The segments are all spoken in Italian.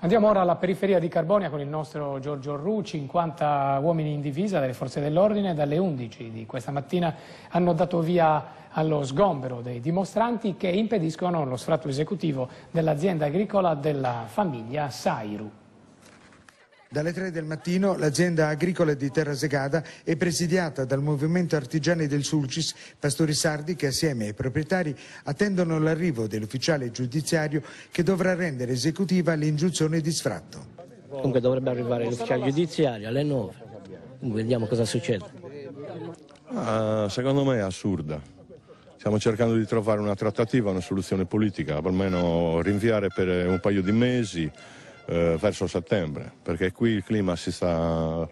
Andiamo ora alla periferia di Carbonia con il nostro Giorgio Ru. 50 uomini in divisa delle forze dell'ordine dalle 11 di questa mattina hanno dato via allo sgombero dei dimostranti che impediscono lo sfratto esecutivo dell'azienda agricola della famiglia Sairu. Dalle 3 del mattino l'azienda agricola di Terrasegada è presidiata dal movimento artigiani del Sulcis, pastori sardi che assieme ai proprietari attendono l'arrivo dell'ufficiale giudiziario che dovrà rendere esecutiva l'ingiunzione di sfratto. Comunque dovrebbe arrivare l'ufficiale giudiziario alle 9, vediamo cosa succede. Secondo me è assurda. Stiamo cercando di trovare una trattativa, una soluzione politica, almeno rinviare per un paio di mesi verso settembre, perché qui il clima sta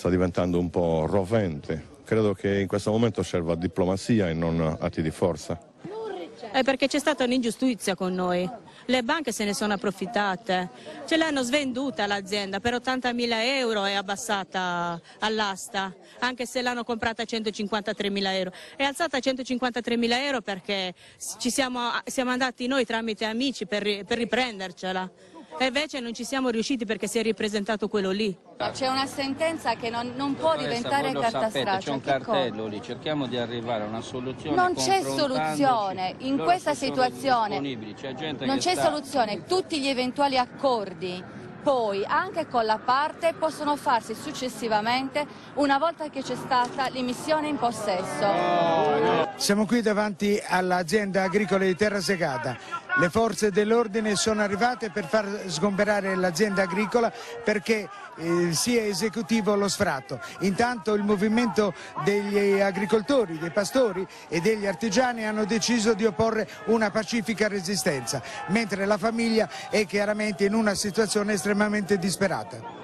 diventando un po' rovente. Credo che in questo momento serva diplomazia e non atti di forza. È perché c'è stata un'ingiustizia con noi. Le banche se ne sono approfittate, ce l'hanno svenduta l'azienda, per 80.000 euro è abbassata all'asta, anche se l'hanno comprata a 153.000 euro. È alzata a 153.000 euro perché siamo andati noi tramite amici per riprendercela. E invece non ci siamo riusciti perché si è ripresentato quello lì. C'è una sentenza che non può diventare carta straccia. C'è un cartello lì, cerchiamo di arrivare a una soluzione. Non c'è soluzione in questa situazione. Non c'è soluzione. Tutti gli eventuali accordi poi anche con la parte possono farsi successivamente una volta che c'è stata l'immissione in possesso. Siamo qui davanti all'azienda agricola di Terrasegada. Le forze dell'ordine sono arrivate per far sgomberare l'azienda agricola perché sia esecutivo lo sfratto. Intanto il movimento degli agricoltori, dei pastori e degli artigiani hanno deciso di opporre una pacifica resistenza, mentre la famiglia è chiaramente in una situazione estremamente disperata.